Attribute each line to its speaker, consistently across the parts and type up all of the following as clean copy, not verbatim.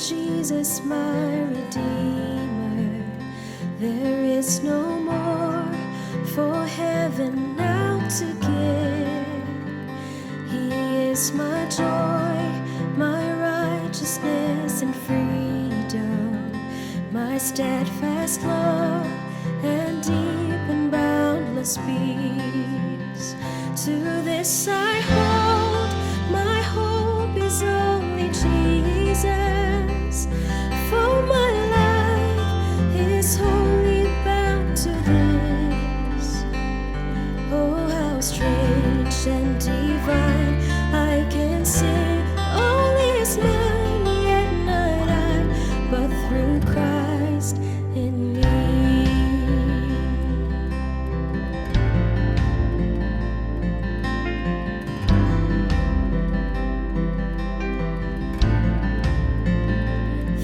Speaker 1: Jesus, my Redeemer. There is no more for heaven now to give. He is my joy, my righteousness and freedom, my steadfast love and deep and boundless peace. To this I hold, my hope is only Jesus, for my life is wholly bound to this. Oh, how strange and divine, I can say all is mine, yet not I, but through Christ in me.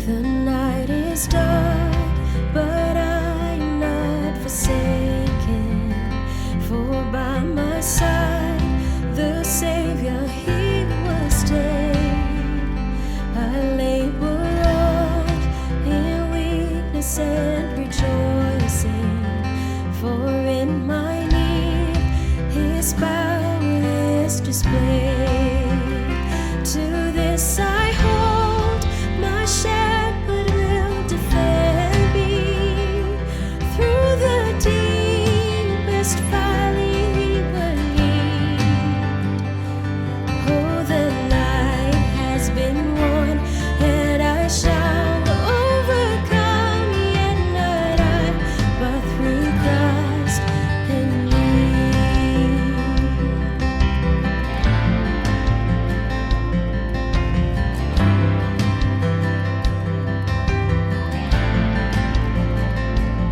Speaker 1: The night is dark, but I am not forsaken, for by my side the Savior, He will stay. I labor on in weakness and rejoicing, for in my need His power is displayed. To this I hold, my shepherd will defend me. Through the deepest valley He will lead. Oh, the night has been won, and I shall overcome, yet not I, but through Christ in me.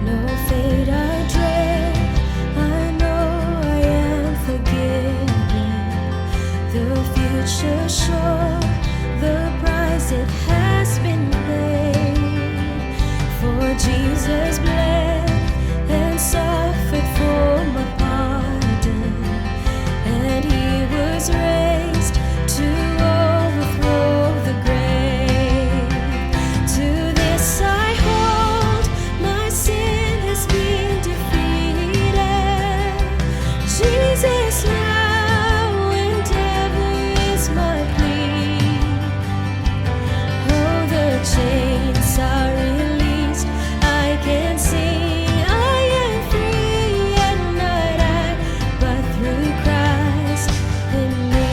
Speaker 1: No fate I dread, I know I am forgiven. The future sure, the price it has been paid. For Jesus bled and suffered for my pardon, and He was raised to overthrow the grave. To this I hold, my sin has been defeated. Jesus now and ever is my plea. Oh, the chains are released, I can sing, I am free, yet not I, but through Christ in me.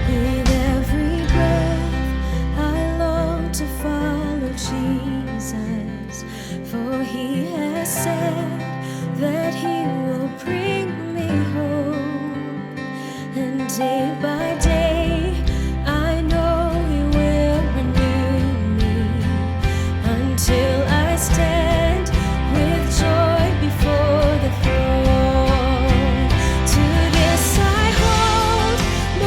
Speaker 1: With every breath I long to follow Jesus, for He has said that He will bring me home. And day by day I know He will renew me, until I stand with joy before the throne. To this I hold,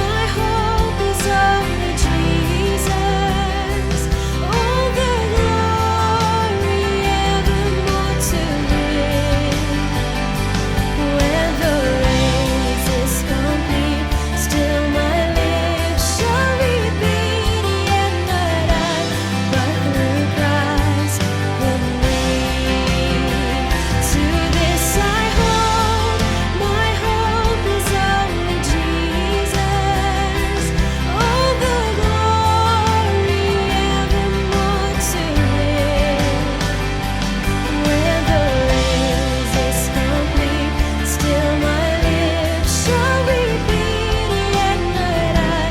Speaker 1: my hope is only Jesus. All the glory evermore to Him. When the race is complete, still my lips shall repeat, yet not I, but through Christ in me. To this I hold, my hope is only Jesus. All the glory evermore to Him. When the race is complete, still my lips shall repeat, yet not I,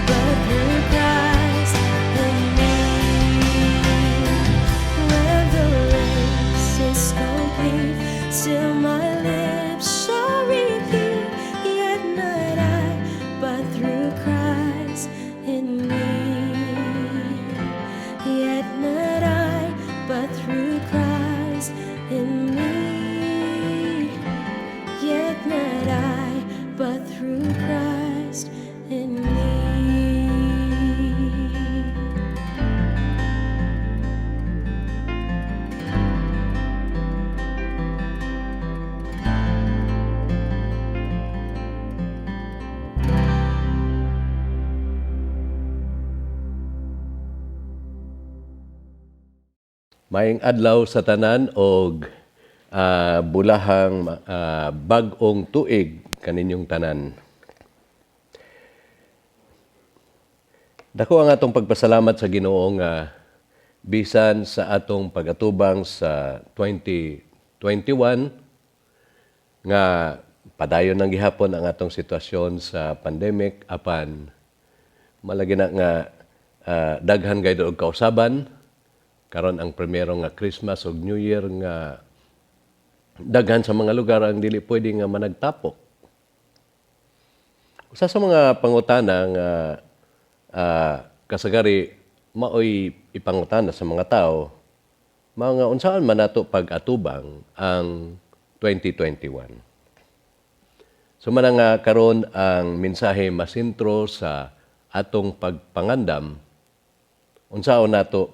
Speaker 1: but through Christ in me. When the race is complete, still my lips shall repeat, yet not I, but through Christ in me. Yet not I, but through Christ in me. Yet not I, but through Christ in me.
Speaker 2: Maayong adlaw sa tanan og bulahang bag-ong tuig kaninyong tanan. Dako ang atong pagpasalamat sa Ginoo nga bisan sa atong pagatubang sa 2021 nga padayon nang gihapon ang atong sitwasyon sa pandemic apan malagi na nga daghan gayud og kausaban karon ang primero nga Christmas ug New Year nga daghan sa mga lugar ang dili pwede nga managtapok. Usa sa mga pangutana nga kasagari maoy ipangutana sa mga tao mao nga unsaan man nato pag-atubang ang 2021. So man nga karon ang mensahe masintro sa atong pagpangandam unsaon nato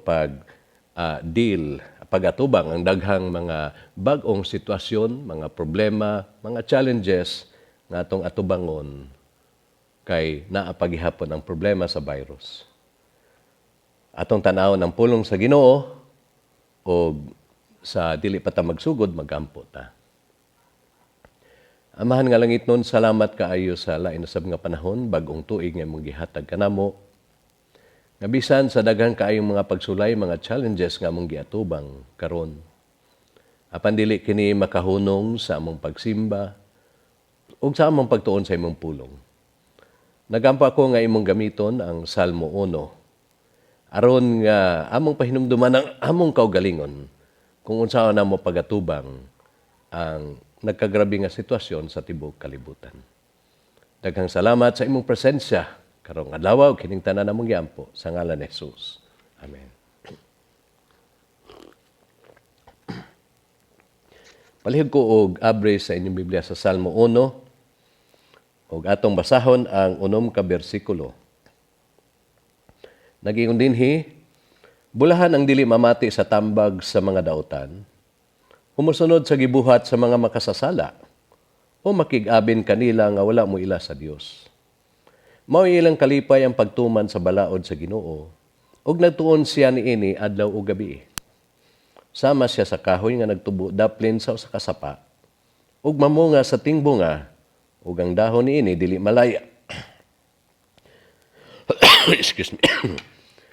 Speaker 2: pag-atubang ang daghang mga bag-ong sitwasyon, mga problema, mga challenges nga atong atubangon kay naapagihapon ang problema sa virus. Atong tan-awon ang pulong sa Ginoo o sa dili pa ta magsugod magampo ta. Amahan nga langit nun, salamat kaayo sa lain usab nga panahon bag-ong tuig nga imong gihatag kanamo. Nga bisan sa daghang kaayong mga pagsulay, mga challenges nga among giatubang karon. Apan dili kini makahunong sa among pagsimba ug sa among pagtuon sa imong pulong. Nagampo ako nga imong gamiton ang Salmo 1 aron nga among pahinumduman ang among kaugalingon kung unsaon namo pagatubang ang nagkagrabe nga sitwasyon sa tibuok kalibutan. Daghang salamat sa imong presensya karong adlaw ug kining tanan namong giampo sa ngalan ni Jesus. Amen. Palihog ko og abre sa inyong Biblia sa Salmo 1 ug atong basahon ang 6 ka bersikulo. Nagingon dinhi, bulahan ang dili mamati sa tambag sa mga daotan, humusunod sa gibuhat sa mga makasasala, o makig-abin kanila nga wala mo ila sa Dios. Mao ilang kalipay ang pagtuman sa balaod sa Ginoo, ug nagtuon siya niini adlaw ug gabi. Sama siya sa kahoy nga nagtubo daplin sa usa ka sapa, ug mamunga sa tingbunga, ug ang dahon niini dili malaya. Excuse me.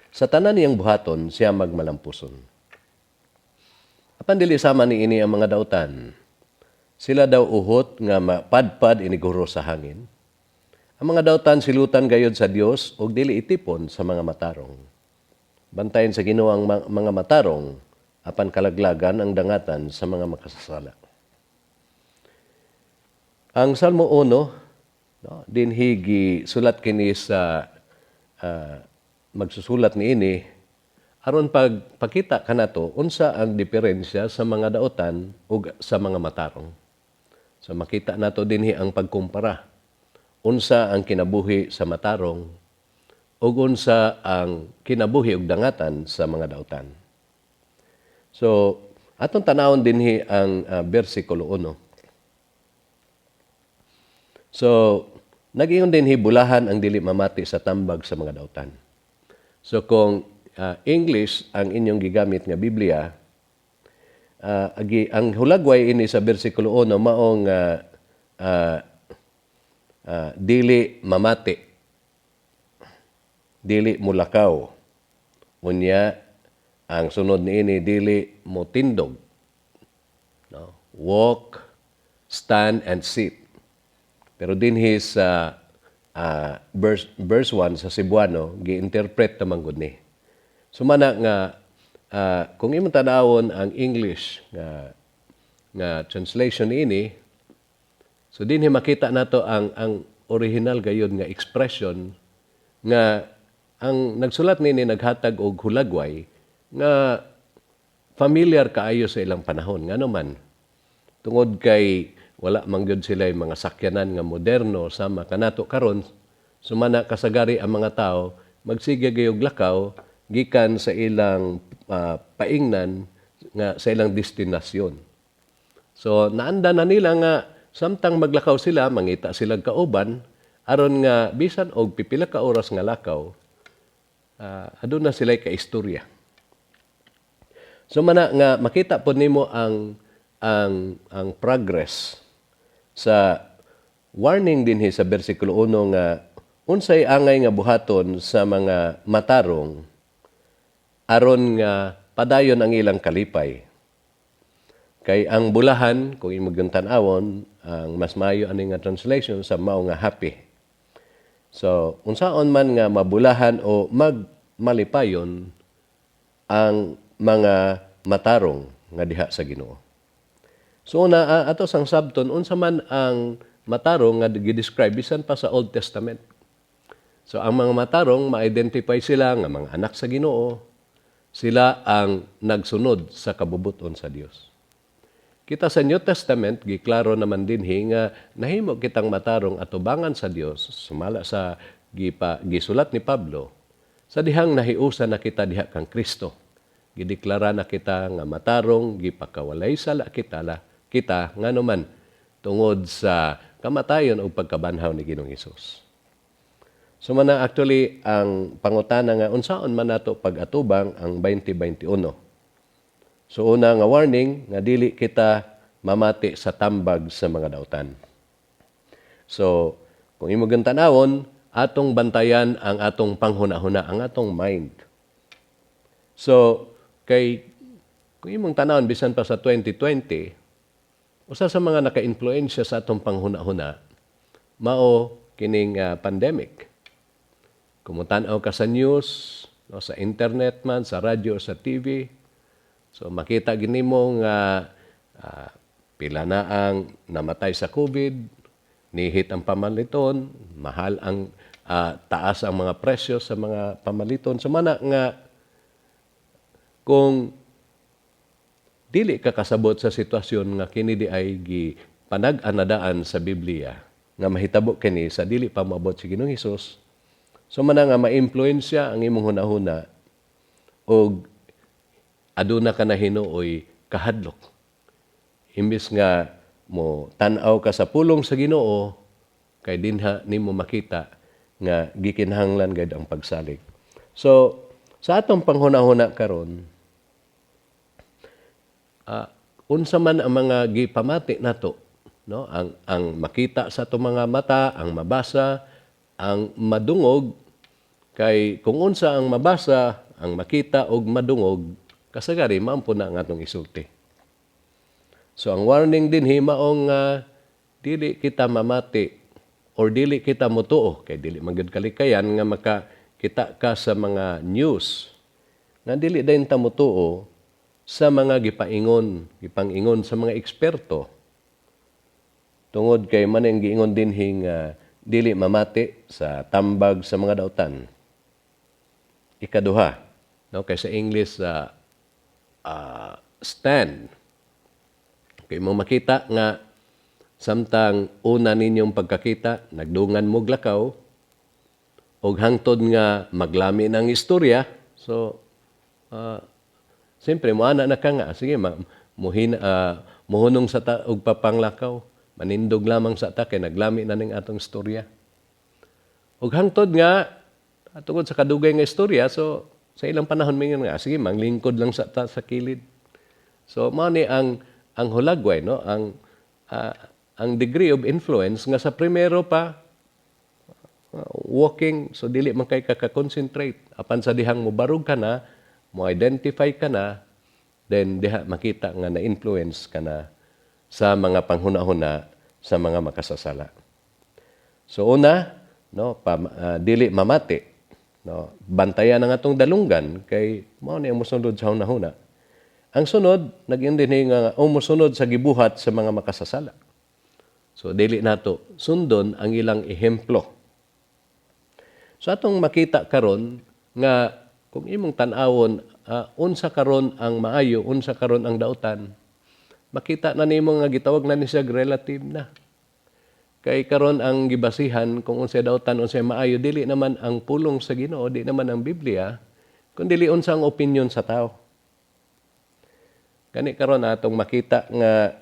Speaker 2: Sa tanan niyang buhaton siya magmalampuson. Apan dili sama niini ang mga dautan. Sila daw uhot nga mapadpad iniguro sa hangin. Ang mga dautan silutan gayud sa Dios ug dili itipon sa mga matarong. Bantayan sa Ginoo ang mga matarong apan kalaglagan ang dangatan sa mga makasasala. Ang Salmo 1 dinhi sulat kini sa magsusulat niini aron pagpakita kanato unsa ang diferensya sa mga dautan ug sa mga matarong. So makita nato dinhi ang pagkumpara. Unsa ang kinabuhi sa matarong ug unsa ang kinabuhi ug dangatan sa mga dautan. So, atong tanawon dinhi ang bersikulo 1. So, nag-ingon dinhi bulahan ang dili mamati sa tambag sa mga dautan. So, kung English ang inyong gigamit nga Biblia, ang hulagway ini sa bersikulo 1 maong dili mamati, dili mulakaw. Unya, ang sunod niini dili motindog. No? Walk, stand, and sit. Pero dinhi sa verse 1 sa Cebuano, gi-interpret naman gud ni. Sumana nga, kung imong tanawon ang English nga translation ini, so dinhi makita nato ang original gayud nga expression nga ang nagsulat nini naghatag og hulagway nga familiar kaayo sa ilang panahon ngano man tungod kay wala man gyud sila mga sakyanan nga moderno sama kanato karon sumana kasagari ang mga tao magsige gayog lakaw gikan sa ilang paingnan nga sa ilang destinasyon. So naanda na nila nga samtang maglakaw sila, mangita sila kauban, aron nga bisan og pipila ka oras nga lakaw, aduna sila ka istorya. So mana nga makita po nimo ang progress sa warning dinhi sa bersikulo 1 nga unsay angay nga buhaton sa mga matarong aron nga padayon ang ilang kalipay. Kay ang bulahan, kung imong tan-awon, ang mas maayo ani nga translation sa mao nga happy. So, unsaon man nga mabulahan o magmalipayon ang mga matarong nga diha sa Ginoo. So una ato sang sabton unsa man ang matarong nga gi-describe bisan pa sa Old Testament. So ang mga matarong ma-identify sila nga mga anak sa Ginoo, sila ang nagsunod sa kabubuton sa Dios. Kita sa New Testament, giklaro naman dinhi nga nahimo kitang matarong atubangan sa Dios, sumala sa gisulat ni Pablo, sa dihang nahiusa na kita diha kang Kristo. Gideklara na kita nga matarong, gipakawalay sala kita nga naman tungod sa kamatayon o pagkabanhaw ni Ginoong Hesus. So man actually ang pangutana nga unsaon man nato pag-atubang ang 2021. So una nga warning nga dili kita mamati sa tambag sa mga dautan. So kung imo gantanawon, atong bantayan ang atong panghuna-huna, ang atong mind. So kung imong tanawon bisan pa sa 2020, usa sa mga naka-influensya sa atong panghuna-huna mao kining pandemic. Kumutan-aw ka sa news, no, sa internet man, sa radyo, sa TV. So makita ginimo nga pila na ang namatay sa COVID, nihit ang pamaliton, mahal ang taas ang mga presyo sa mga pamaliton. So mana nga kung dili ka kasabot sa sitwasyon nga kini di ay panag-anadaan sa Biblia nga mahitabo kini sa dili pa moabot si Ginoong Hesus. So man nga ma-impluwensya ang imong hunahuna og aduna ka na hinuoy kahadlok. Imbis nga mo tan-aw ka sa pulong sa Ginoo kay dinha nimo makita nga gikinahanglan gayud ang pagsalig. So sa atong panghuna-huna karon, unsa man ang mga gipamati nato, no? Ang makita sa atong mga mata, ang mabasa, ang madungog, kay kung unsa ang mabasa, ang makita og madungog, kasagari maampo na ang atong isulti. So ang warning din himaong dili kita mamati or dili kita mutuo, kay dili magud kalikayan nga makakita ka sa mga news nga dili dayon ta mutuo sa mga gipangingon sa mga eksperto. Tungod kay maneng giingon dinhi nga dili mamati sa tambag sa mga dautan. Ikaduha, no, kay sa English stand. Kay mo makita nga samtang una ninyong pagkakita, nagdungan mo glakaw, og hangtod nga maglami ng istorya. So, siyempre, moana na ka nga. Sige, muhunong sa ta og papanglakaw. Manindog lamang sa ta, kay naglami na ning atong istorya. Og hangtod nga, tungod sa kadugay nga istorya, so, sa ilang panahon mingon nga, sige, manglingkod lang sa ta sa kilid. So, mao ni ang hulagway, no? Ang degree of influence nga sa primero pa walking, so dili man kay ka-concentrate. Apan sa dihang mobarog ka na, mo-identify ka na, then diha makita nga na-influence ka na sa mga panghuna-huna sa mga makasasala. So una, no, dili mamati. No, bantayan ang atong dalunggan kay mao ni ang mosunod sa hunahuna. Ang sunod, naging din nga umusunod sa gibuhat sa mga makasasala. So dili nato sundon ang ilang ehemplo. So atong makita karon nga kung imong tan-awon unsa karon ang maayo, unsa karon ang dautan, makita na nimo nga gitawag na ni siya relative na. Kay karon ang gibasihan kung unsay dautan, unsay maayo, dili naman ang pulong sa Ginoo, di naman ang Biblia, kundi dili unsa ang opinion sa tao. Kani karon atong makita nga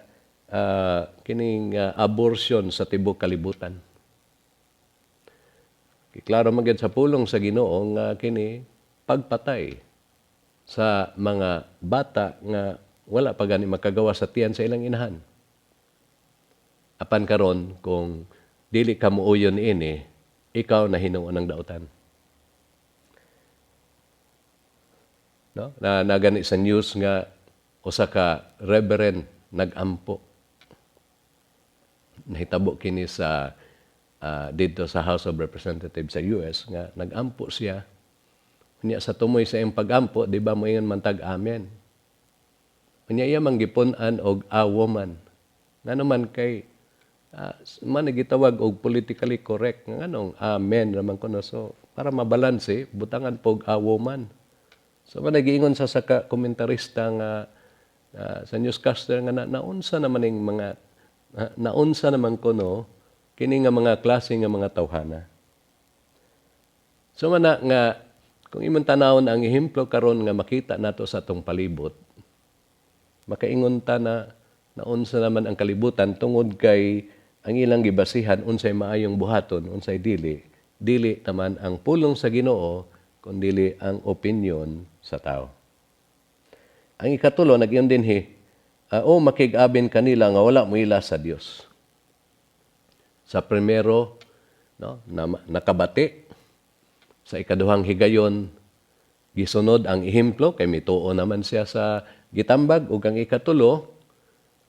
Speaker 2: kining abortion sa tibuok kalibutan. Klaro man gyud sa pulong sa Ginoo nga kini pagpatay sa mga bata nga wala pa gani makagawa sa tiyan sa ilang inahan. Apan karon kung dili ka muuyon ini, ikaw na hinuon ng dautan. No? Na gani sa news nga usa ka reverend nagampo. Nahitabo kini sa dito sa House of Representatives sa US nga nagampo siya. Unya sa tumoy sa iyang pagampo, di ba mo ingon mantag amen. Unya iya manggipunan og a woman. Ngano man kay man gitawag og politically correct nganong amen naman kuno, so para mabalanse butangan pog a woman. So man nagiingon sa saka komentarista nga sa newscaster nga naunsa naman ning mga naunsa naman kuno kini nga mga klase nga mga tawhana. So man nga kung imong tanawon ang ehemplo karon nga makita nato sa atong palibot, makaingon ta na naunsa naman ang kalibutan tungod kay ang ilang gibasihan unsay maayong buhaton, unsay dili naman ang pulong sa Ginoo kundi ang opinion sa tao. Ang ikatulo nag-iyon dinhi, makig-abin kanila nga wala moila sa Dios. Sa primero, no, nakabati. Sa ikaduhang higayon, gisunod ang ehemplo kay mituo naman siya sa gitambag ug ang ikatulo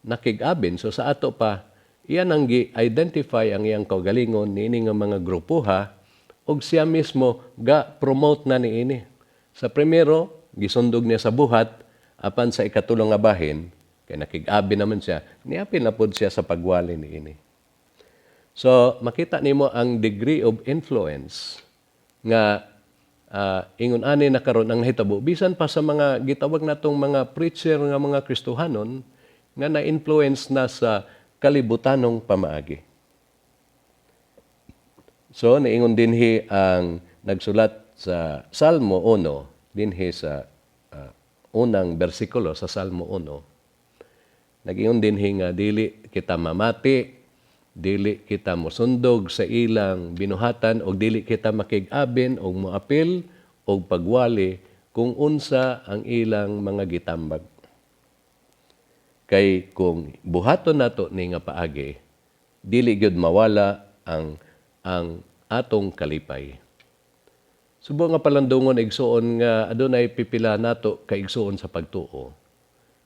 Speaker 2: nakig-abin. So sa ato pa, iyan ang gi-identify ang iyang kaugalingon niini nga mga grupuha ug siya mismo ga-promote na niini. Sa primero, gisundog niya sa buhat, apan sa ikatulo nga bahin, kay nakig-abin naman siya, niapil na pod siya sa pagwali niini. So makita nimo ang degree of influence nga ingon ani na karon ang hitabo bisan pa sa mga gitawag natong mga preacher nga mga Kristohanon nga na-influence na sa kalibutanong pamaagi. So naingon dinhi ang nagsulat sa Salmo 1 dinhi sa unang bersikulo sa Salmo 1. Nag-ingon dinhi nga dili kita mamati, dili kita mosundog sa ilang binuhatan o dili kita makig-abin o moapil o pagwali kung unsa ang ilang mga gitambag. Kay kung buhaton nato ni nga paagi, dili gyud mawala ang atong kalipay. Subo nga palandungon igsuon nga adunay pipila nato ka igsuon sa pagtuo.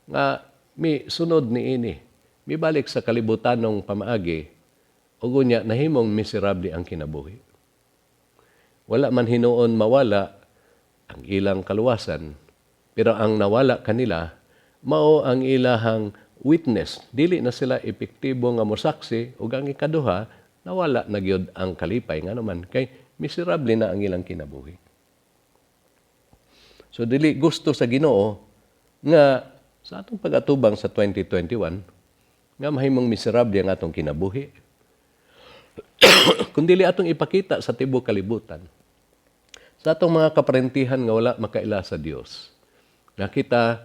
Speaker 2: Nga mi sunod niini, mi balik sa kalibutanong pamaagi, ug unya nahimong miserable ang kinabuhi. Wala man hinuon mawala ang ilang kaluwasan, pero ang nawala kanila mao ang ilahang witness. Dili na sila epektibo nga mosaksi ug ang ikaduha nawala na gyud ang kalipay nga naman kay miserable na ang ilang kinabuhi. So dili gusto sa Ginoo nga sa atong pag-atubang sa 2021 nga mahimong miserable ang atong kinabuhi. Kundi atong ipakita sa tibuok kalibutan sa atong mga kaparentihan nga wala makaila sa Dios nga kita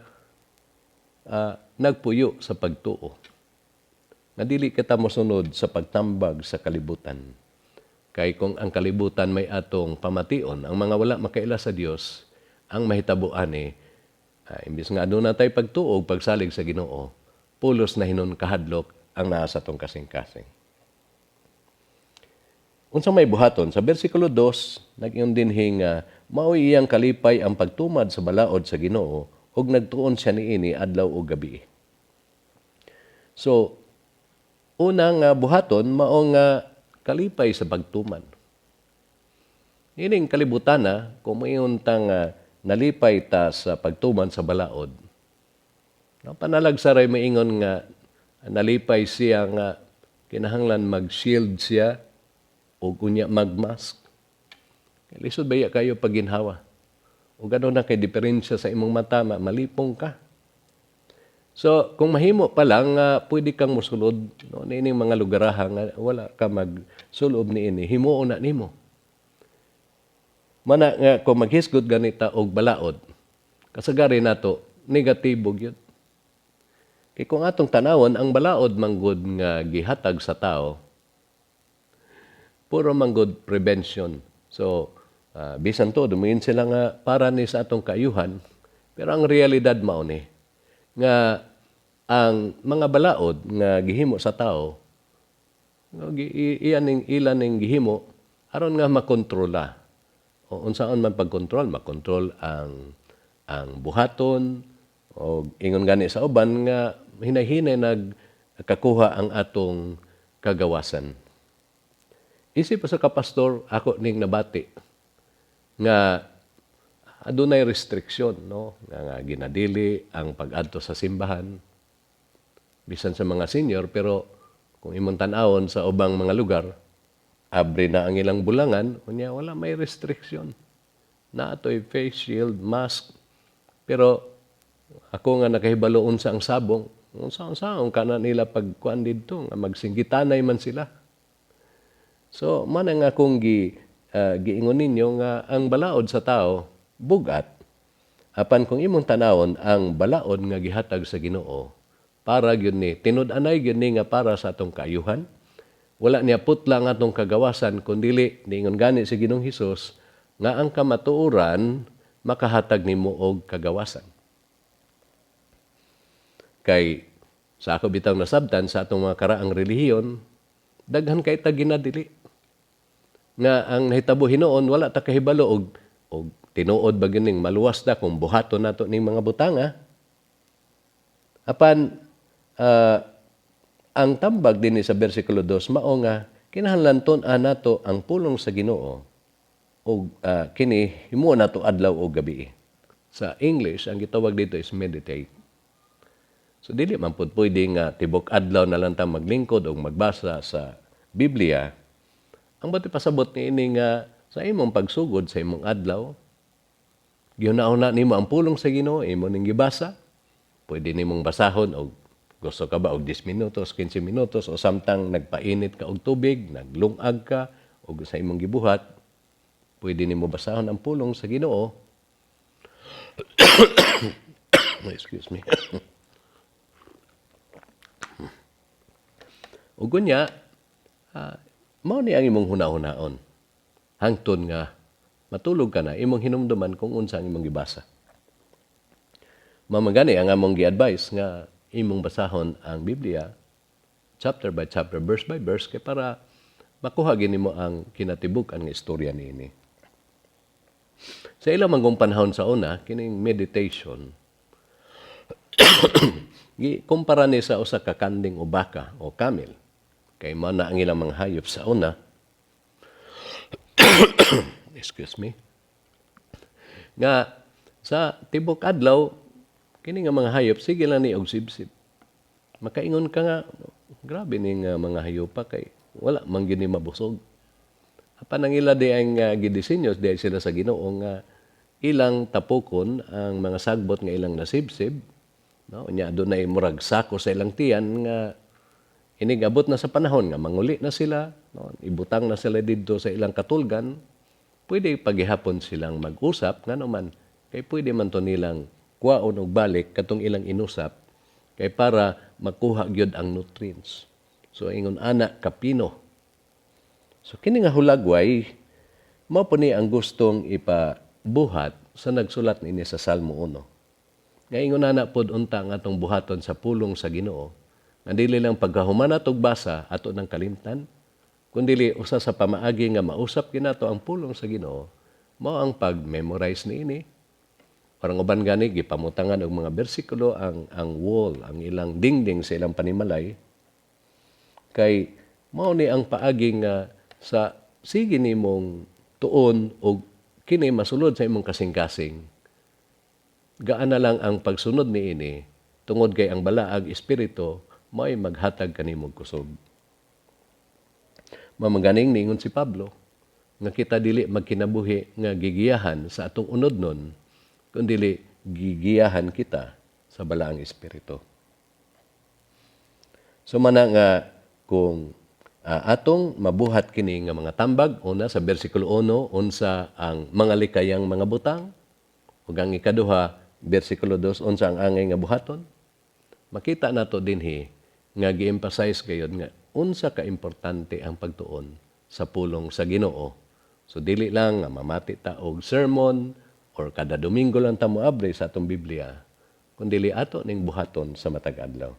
Speaker 2: nagpuyo sa pagtuo nga dili kita mosunod sa pagtambag sa kalibutan. Kay kung ang kalibutan may atong pamation, ang mga wala makaila sa Dios, ang mahitabuan imbis nga aduna tay pagtuo ug pagsalig sa Ginoo, pulos na hinon kahadlok ang naa sa atong kasing-kasing. Unsa may buhaton sa bersikulo 2 nag-ingon dinhi nga maoy iyang kalipay ang pagtumad sa balaod sa Ginoo ug nagtuon siya niini adlaw ug gabi. So unang buhaton mao nga kalipay sa pagtumad. Ining kalibutan kung mayon tang nalipay ta sa pagtuman sa balaod. No, panalag saray maingon nga nalipay siya nga kinahanglan mag-shield siya o kunya magmask. Lisod baya kayo paginhawa. O gano'n na kay diferensya sa imong mata, malipong ka. So, kung mahimo pa lang, pwede kang musulod. No? Niining mga lugaraha nga wala ka magsulob niini, himuon na nimo. Mana nga kung maghisgot ganita og balaod, kasagari nato negatibo gyud. Kay kung atong tanawon ang balaod manggod nga gihatag sa tao, puro manggod prevention. So, bisan to, dumayin sila nga para ni sa atong kaayuhan, Pero ang realidad mao ni nga ang mga balaod nga gihimo sa tao ilan ning gihimo aron nga makontrola. O unsaon man pagkontrol, makontrol ang buhaton o ingon gani sa uban nga hinay-hinay nagkakuha ang atong kagawasan. Isip sa kapastor ako ning nabati nga adunay restriksyon no nga ginadili ang pag-adto sa simbahan bisan sa mga senior, pero kung imong tan-awon sa ubang mga lugar abre na ang ilang bulangan unya wala may restriksyon na ato'y face shield, mask, pero ako nga nakahibalo unsa ang sabong unsa-unsaon kana nila pagkuan didto nga magsinggitanay man sila. So man ang akong giingon ninyo nga ang balaod sa tao bugat apan kung imong tanawon ang balaod nga gihatag sa Ginoo para gyud ni tinud-anay gyud ni nga para sa atong kaayuhan. Wala niya putla nga atong kagawasan kundi niingon gani si Ginoong Hesus nga ang kamatuoran makahatag nimo og kagawasan. Kay sa ako bitaw nasabtan sa atong mga karaang relihiyon daghan kay ta ginadili nga ang nahitabo hinuon wala ta kahibalo og tinuod ba gining maluwas na kung buhaton nato ning mga butanga. Apan ang tambag din sa bersikulo 2 mao nga kinahanglan nato ang pulong sa Ginoo og kini himo nato adlaw o gabi. Sa English ang gitawag dito is meditate. So dili man pud pwede nga tibok adlaw na lang ta maglingkod o magbasa sa Biblia. Ang bati pasabot niini nga sa imong pagsugod sa imong adlaw, gihunahuna nimo ang pulong sa Ginoo, imo ning gibasa. Pwede nimong basahon og gusto ka ba og 10 minutos, 15 minutos o samtang nagpainit ka og tubig, naglungag ka og sa imong gibuhat, pwede nimo basahon ang pulong sa Ginoo. Excuse me. Ug kunya, mao ni ang imong hunahon hangtod nga matulog ka na imong hinumduman kung unsa ang imong gibasa. Mamagani ang among gi-advise nga imong basahon ang Biblia chapter by chapter, verse by verse kay para makuha gini mo ang kinatibuk-an nga istorya niini. Sa ilang manggong panahon sa una kining meditation gikumpara ni sa usa ka kanding o baka o camel. Kay mao na ang ilang mga hayop sa una. Excuse me. Nga sa tibok adlaw kini nga mga hayop sige lang ni og sibsib. Makaingon ka nga grabe ning mga hayop pa kay wala man gini mabusog. Apan ang ila di ang gidisenyo di sila sa Ginoo nga ilang tapukon ang mga sagbot nga ilang nasibsib. No, nya adunay murag sako sa ilang tiyan nga inigabot na sa panahon nga manguli na sila, no, ibutang na sila didto sa ilang katulgan, pwede paghihapon silang mag-usap nga naman kay pwede man to nilang kuwaon og balik katong ilang inusap kay para makuha gyud ang nutrients. So ingon ana kapino. So kini nga hulagway mao po ni ang gustong ipabuhat sa nagsulat niini sa Salmo 1. Nga ingon ana pod unta nga atong buhaton sa pulong sa Ginoo. Nga dili lang pagkahuman nato basa ato ng kalimtan, kundi usa sa pamaagi nga mausap ginato ang pulong sa Ginoo, mao ang pag-memorize niini. Parang uban gani gipamutangan og mga bersikulo ang wall, ang ilang dingding sa ilang panimalay. Kay mao ni ang paagi nga sa sige nimong tuon og kini masulod sa imong kasing-kasing. Gaan na lang ang pagsunod niini tungod kay ang balaag espiritu may maghatag kanimong kusog. Mamaganing ningon si Pablo nga kita dili magkinabuhi nga gigiyahan sa atong unodnon kundi gigiyahan kita sa balaang espiritu. So mana nga kung atong mabuhat kini nga mga tambag una sa bersikulo 1 unsa ang mga likayang mga butang ug ang ikaduha bersikulo 2 unsa ang angay nga buhaton, makita nato dinhi nga gi-emphasize gayud nga unsa ka importante ang pagtuon sa pulong sa Ginoo. So dili lang nga mamati ta og sermon or kada Domingo lang ta moabre sa atong Biblia, kundi ato ning buhaton sa matag adlaw.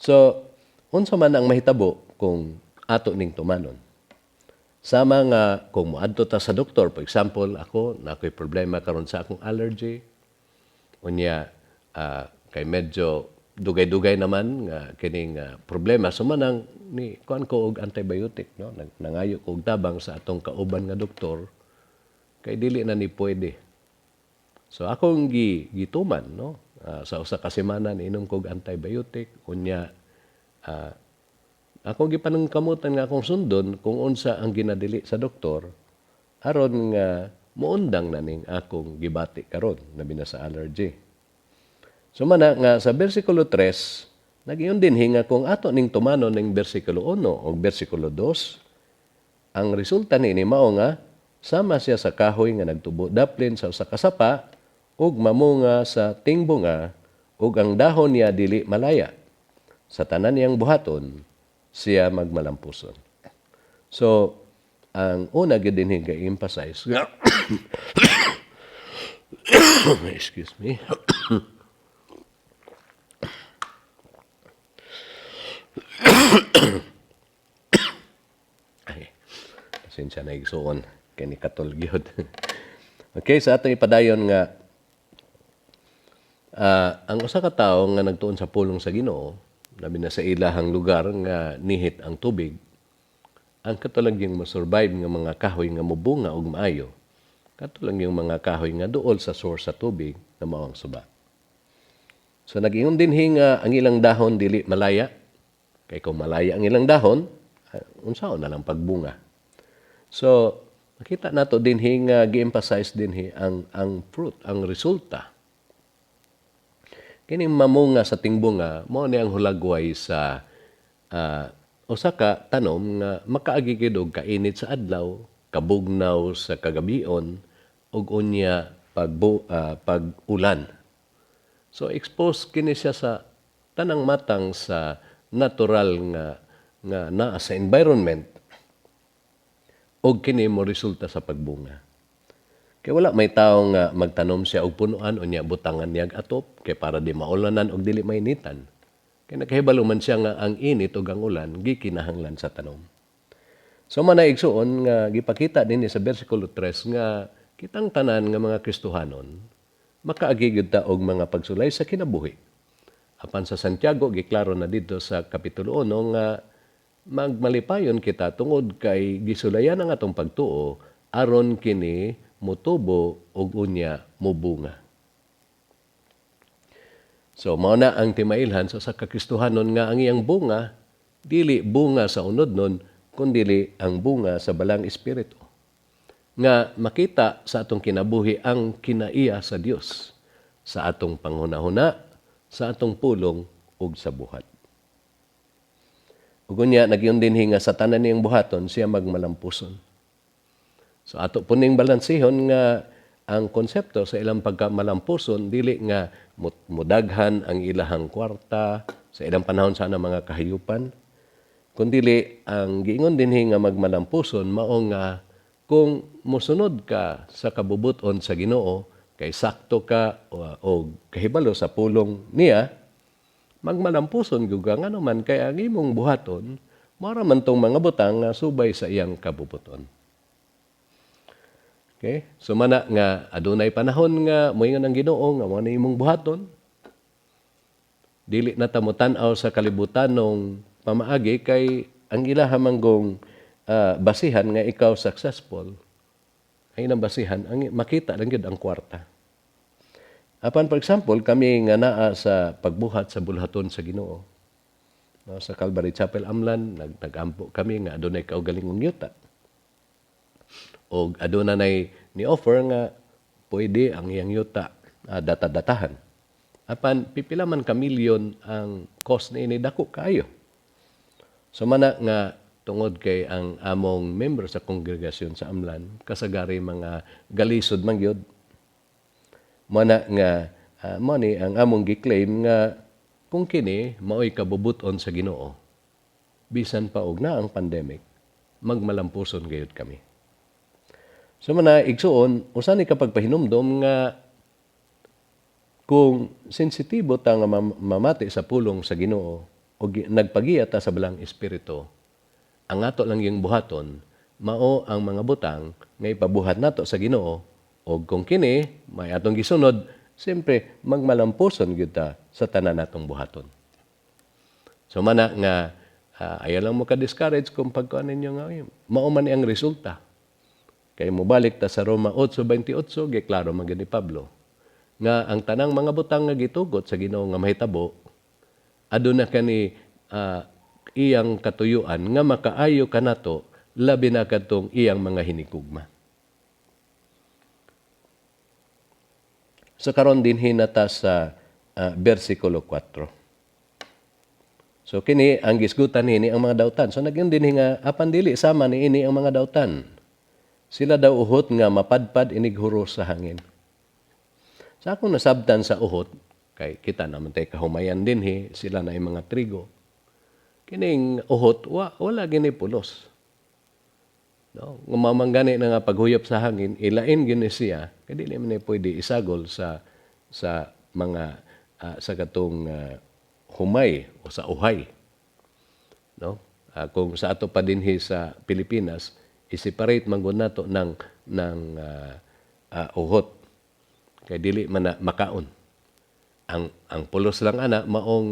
Speaker 2: So, unsa man ang mahitabo kung ato ning tumanon? Sama nga kung moadto ta sa doktor, for example, ako nakoy problema karon sa akong allergy. Unya kay medyo dugay-dugay naman nga kining problema sumanang ni kuan ko og antibiotic, no? Nangayo ko og tabang sa atong kauban nga doktor kay dili na ni pwede. So akong gituman, no? Sa usa ka semana niinom ko og antibiotic unya akong gipanungkamutan nga akong sundon kung unsa ang ginadili sa doktor aron nga muundang na ning akong gibati karon labi na sa allergy. So mana nga sa bersikulo 3 nagiyon din hinga kung ato ning tumanon ning bersikulo 1 o bersikulo 2 ang resulta niini mao nga sama siya sa kahoy nga nagtubo daplin sa usa ka sapa ug mamunga sa tingbunga ug ang dahon niya dili malaya sa tanan niyang buhaton siya magmalampuson. So, ang una gyud dinhi ga-emphasize nga excuse me. Ay, pasensya na igsuon kay ni katol gyud. Okay, sa atong ipadayon nga ang usa ka tawo nga nagtuon sa pulong sa Ginoo labi na sa ilahang lugar nga nihit ang tubig, ang katulang yung masurvive nga mga kahoy nga mubunga og maayo, katulang yung mga kahoy nga duol sa source sa tubig na mao ang suba. So nag-ingon din nga ang ilang dahon dili malaya, kay kung malaya ang ilang dahon, unsaon na lang pagbunga. So nakita nato din nga gi-emphasize din ang fruit, ang resulta. Kini mamunga sa tingbunga mao ni ang hulagway sa usa ka tanom nga makaagigid og kainit sa adlaw, kabugnaw sa kagabion ug unya pag-ulan. So expose kini siya sa tanang matang sa natural nga naa sa environment ug kini mo resulta sa pagbunga. Kaya wala may tao nga magtanom siya og punuan o niya butangan niyag atop kay para di maulanan og dili mainitan. Kaya nakahibalo man siya nga ang init o ang ulan gikinahanglan sa tanom. So manaigsuon nga gipakita dinhi sa bersikulo 3 nga kitang tanan nga mga Kristohanon makaagigid ta og mga pagsulay sa kinabuhi. Apan sa Santiago giklaro na dito sa kapitulo 1 nga magmalipayon kita tungod kay gisulayan ang atong pagtuo aron kini mutubo ug unya mubunga. So mao na ang timailhan sa kakristohanon nga ang iyang bunga dili bunga sa unodnon kundi ang bunga sa balang espiritu. Nga makita sa atong kinabuhi ang kinaiya sa Dios sa atong panghunahuna, sa atong pulong ug sa buhat. Ug unya nagyon din nga sa tanan niyang buhaton siya magmalampuson. So ato po ning balansihon nga ang konsepto sa ilang pagkamalampuson dili nga mudaghan ang ilahang kwarta sa ilang panahon sana mga kahayupan, kundi ang giingon dinhi nga magmalampuson mao nga kung mosunod ka sa kabubuton sa Ginoo kay sakto ka o kahibalo sa pulong niya, magmalampuson gyud nga naman kay ang imong buhaton mao ra man tong mga butang nga subay sa iyang kabubuton. Okay? So mana nga adunay panahon nga moingon ang Ginoo nga mao na imong buhaton. Dili na ta mo tan-aw sa kalibutanong pamaagi kay ang ilaha manggong basihan nga ikaw successful. Ay nang basihan ang makita lang gyud ang kwarta. Apan for example kami nga naa sa pagbuhat sa bulhaton sa Ginoo. No, sa Calvary Chapel Amlan nagampo kami nga adunay kaugalingong yuta. O aduna nay ni offer nga pwede ang iyang yuta data-datahan. Apan pipila man ka milyon ang cost ni dako kaayo. So mana nga tungod kay ang among member sa kongregasyon sa Amlan kasagari mga galisod man gyud. Mana nga mo ni ang among gi-claim nga kung kini maoy kabubuton sa Ginoo bisan pa og na ang pandemic magmalampuson gayud kami. So mana igsuon, usa ni kapag pahinumdom nga kung sensitibo ta nga mamati sa pulong sa Ginoo o nagpagiya ta sa balang espiritu, ang ato lang yung buhaton, mao ang mga butang nga ipabuhat nato sa Ginoo o kung kini may atong gisunod, siyempre magmalampuson gyud ta sa tanan natong buhaton. So mana nga ayaw lang mo ka-discourage kung pagkuan ninyo nga mao man ang resulta. Kay mobalik ta sa Roma 8:28 giklaro man ni Pablo nga ang tanang mga butang nga gitugot sa Ginoo nga mahitabo aduna kani iyang katuyuan nga makaayo kanato labi na kadtong iyang mga hinikugma. So karon din hinata sa bersikulo 4. So kini ang gisgutan ni ang mga dautan. So nagyon din nga apan dili sama ni ini ang mga dautan. Sila daw uhot nga mapadpad inighuro sa hangin. Sa akong nasabtan sa uhot, kay kita naman tayo kahumayan din sila na yung mga trigo. Kining uhot, wala gini pulos. No? Ngumamanggani na nga paghuyop sa hangin, ilain gini siya, kaya di naman pwede isagol sa mga, sa katong humay o sa uhay. No? Kung sa ato pa din sa Pilipinas, i-separate man gud nato ng uhot kay dili man na makaon. Ang pulos lang ana maong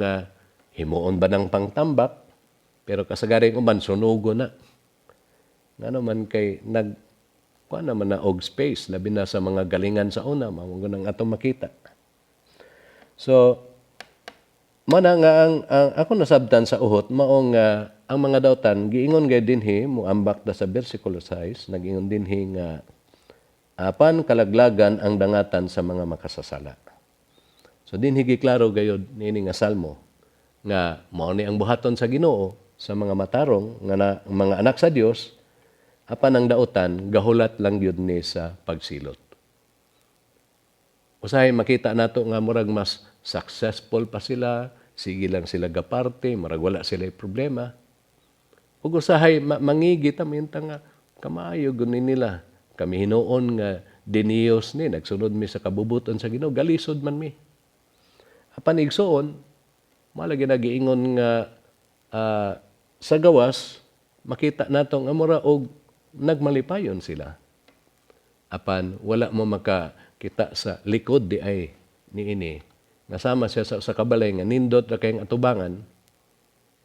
Speaker 2: himuon ba ng pangtambak pero kasagaring uban sunugo na. Ngano man kay kuan naman na og space labi na sa mga galingan sa una mao nang atong makita. So mana nga ang ako nasabtan sa uhot mao nga ang mga dautan giingon gay dinhi moambak ta sa bersikulo 6 nagingon dinhi nga apan kalaglagan ang dangatan sa mga makasasala. So dinhi giklaro gayud nini nga salmo nga mao ni ang buhaton sa Ginoo sa mga matarong nga mga anak sa Dios apan ang dautan gahulat lang gyud ni sa pagsilot. Usahay makita nato nga murag mas successful pa sila, sige lang sila gaparte, murag wala sila problema. Ug usahay mangigi ta minta nga kamaayo gunin nila. Kami hinuon nga diniyos ni nagsunod mi sa kabubuton sa Ginoo, galisod man mi. Apan igsuon, malagi nagiingon nga sa gawas makita nato nga mura og nagmalipayon sila. Apan wala mo makakita sa likod di ay niini. Nasama siya sa kabalay nga nindot ra kayong atubangan.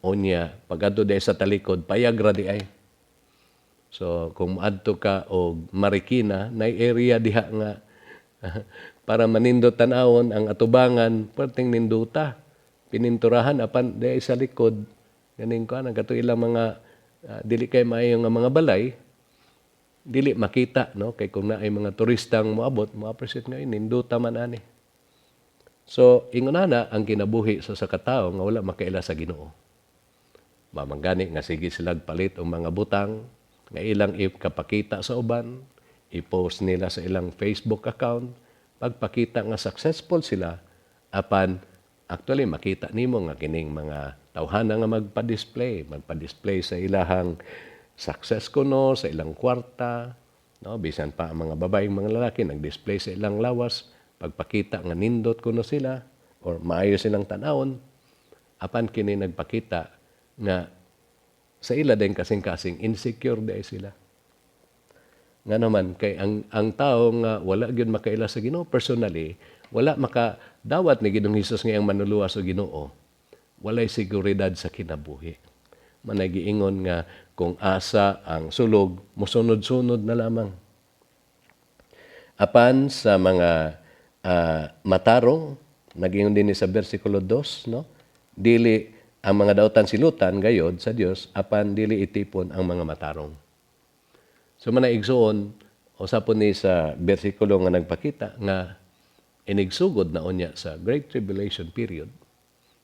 Speaker 2: Unya, pag-adto day sa talikod, payagra di ay. So, kung maadto ka o Marikina, na area diha nga para manindot tanawon ang atubangan, perting ninduta. Pininturahan, apan day sa likod. Ganing ko, nagato ilang mga, dili kay maayo nga mga balay, dili makita, no? Kay kung na ay mga turistang moabot, mo-appreciate nga, ninduta man ani. So, ingunana ang kinabuhi sa katao nga wala makaila sa Ginoo. Mamanggani nga sige silag palit o mga butang nga ilang kapakita sa uban, i-post nila sa ilang Facebook account, pagpakita nga successful sila, apan actually makita nimo nga kining mga tawhana nga magpa-display sa ilahang success kuno, sa ilang kwarta, no? Bisan pa ang mga babaeng mga lalaki nag-display sa ilang lawas, pagpakita nga nindot kuno sila, or maayo silang tanawon, apan kini nagpakita nga sa ila din kasing-kasing insecure day sila. Nga naman kay ang tao nga wala gyud makaila sa Ginoo personally, wala makadawat ni Ginoong Hesus nga ang manuluwas sa Ginoo. Walay seguridad sa kinabuhi. Managiingon nga kung asa ang sulog, musunod-sunod na lamang. Apan sa mga matarong, nagingon din sa bersikulo 2, no? Dili ang mga dautan silutan gayod sa Dios apan dili itipon ang mga matarong. So manaigsuon usapon ni sa bersikulo nga nagpakita nga inigsugod na unya sa Great Tribulation period.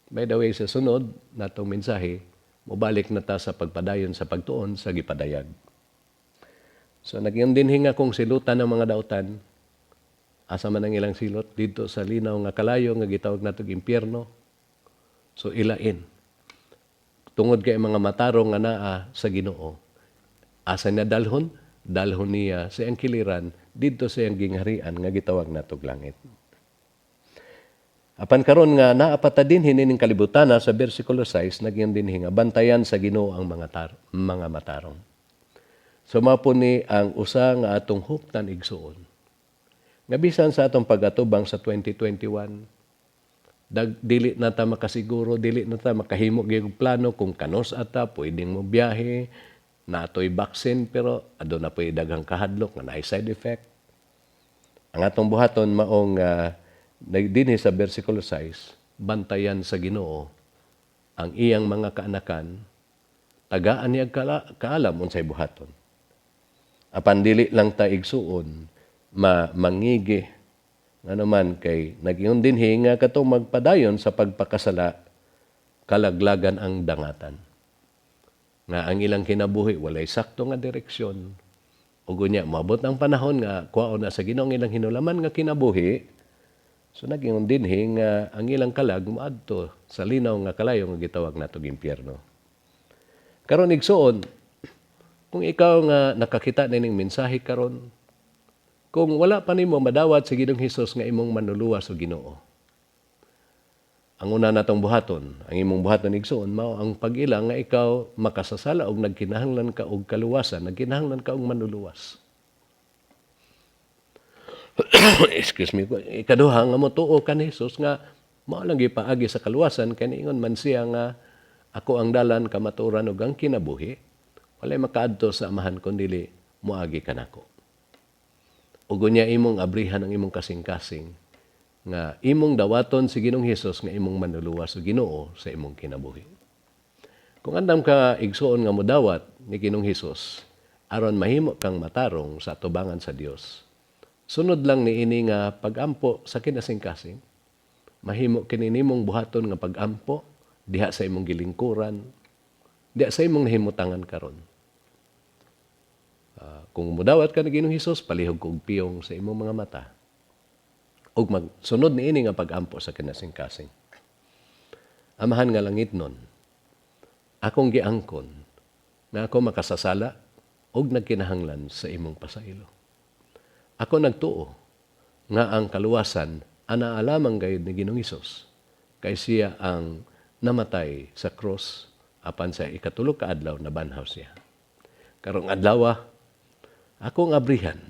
Speaker 2: By the way sa sunod natong mensahe mobalik na ta sa pagpadayon sa pagtuon sa gipadayag. So nagyon din hinga kung silutan ng mga dautan asa man ang ilang silot dito sa linaw nga kalayo nga gitawag natong impyerno. So ilain tungod kay mga matarong nga naa sa Ginoo. Asa na dalhon? dalhon niya sa iyang kiliran didto sa iyang gingharian nga gitawag natog langit. Apan karon nga naapata din hinining kalibutan sa bersikulo 6 nagyan din nga bantayan sa Ginoo ang mga matarong. So mapo ni ang usa nga atong huptan igsuon. Nga bisan sa atong pagatubang sa 2021, dili na ta makasiguro, dili na ta makahimo gyud plano kung kanos ata pwedeng mo biyahe, natoy vaccine pero aduna na po'y daghang kahadlok nga naay side effect. Ang atong buhaton maong dinhi sa bersikulo 6, bantayan sa Ginoo ang iyang mga kaanakan, tagaan niya kaalam unsay buhaton. Apan dili lang ta igsuon mangigi nga naman kay nag-iyon dinhi nga katong magpadayon sa pagpakasala kalaglagan ang dangatan. Nga ang ilang kinabuhi walay sakto nga direksyon. Ug unya maabot ang panahon nga kuwaon na sa Ginoo ang ilang hinulaman nga kinabuhi. So nag-ingon dinhi nga ang ilang kalag moadto sa linaw nga kalayo nga gitawag natog impyerno. Karon igsuon, kung ikaw nga nakakita ning mensahe karon, kung wala pa nimo madawat sa Ginoong Hesus nga imong manluluwas o Ginoo. Ang una natong buhaton, ang imong buhaton igsuon mao ang pag-ilang nga ikaw makasasala og nagkinahanglan ka og kaluwasan, nagkinahanglan ka og manluluwas. Excuse me. Ikaduha nga motuo ka ni Jesus nga mao lang gipaagi sa kaluwasan kay niingon man siya nga ako ang dalan kamatuoran ug ang kinabuhi. Walay makaadto sa amahan kundi moagi kanako. Ug unya imong abrihan ang imong kasing-kasing nga imong dawaton si Ginoong Hesus nga imong manluluwas o Ginoo sa imong kinabuhi. Kung andam ka igsuon nga modawat ni Ginoong Hesus aron mahimo kang matarong sa atubangan sa Dios. Sunod lang niini nga pag-ampo sa kinasing-kasing. Mahimo kini nimong buhaton nga pag-ampo diha sa imong gilingkuran, diha sa imong nahimutangan karon. Kung mudawat ka ni Ginoong Hesus, palihog kog piyong sa imong mga mata. Ug magsunod niini nga pag-ampo sa kinasing-kasing. Amahan nga langit nun, akong giangkon nga ako makasasala ug nagkinahanglan sa imong pasaylo. Ako nagtuo nga ang kaluwasan ana alamang gayud ni Ginoong Hesus kay siya ang namatay sa cross apan sa ikatulo ka adlaw nabanhaw siya. Karong adlaw akong abrihan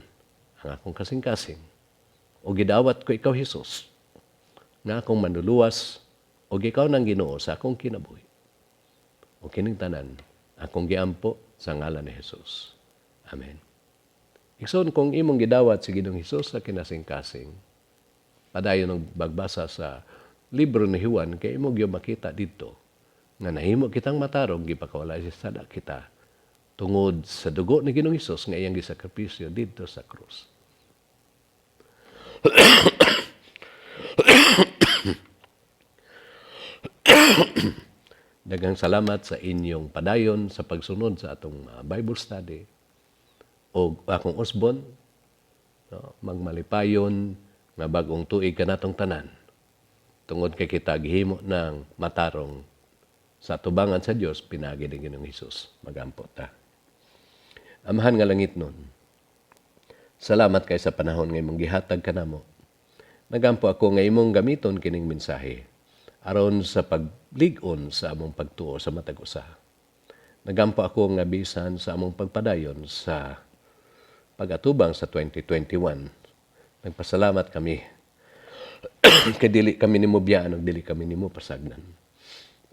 Speaker 2: ang akong kasing-kasing o gidawat ko ikaw Hesus nga akong manluluwas o ikaw nang Ginoo sa akong kinabuhi. O kining tanan akong giampo sa ngalan ni Hesus. Amen. Igsoon kung imong gidawat si Ginoong Hesus sa kinasing-kasing, padayon ng bagbasa sa libro ni Juan, kay imo gyud makita dito nga nahimo kitang matarong gipakawalay sa sada kita tungod sa dugo ni Ginoong Hesus nga iyang gisakripisyo dito sa krus. Daghang salamat sa inyong padayon sa pagsunod sa atong Bible study. O akong usbon, magmalipayon nga bagong tuig ka natong tanan. Tungod kay kita gihimo ng matarong sa tubangan sa Dios pinagi ni Ginoong Hesus. Magampo ta. Amahan nga langit nun. Salamat kay sa panahon nga imong gihatag kanamo. Nagampo ako nga imong gamiton kining mensahe aron sa paglig-on sa among pagtuo sa matag usa. Nagampo ako nga bisan sa among pagpadayon sa pag-atubang sa 2021. Nagpasalamat kami kay dili kami nimo biyaan ug dili kami nimo pasagnan.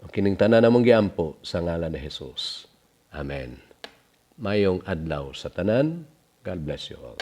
Speaker 2: O kining tanan namong giampo sa ngalan ni Hesus. Amen. Mayong adlaw sa tanan. God bless you all.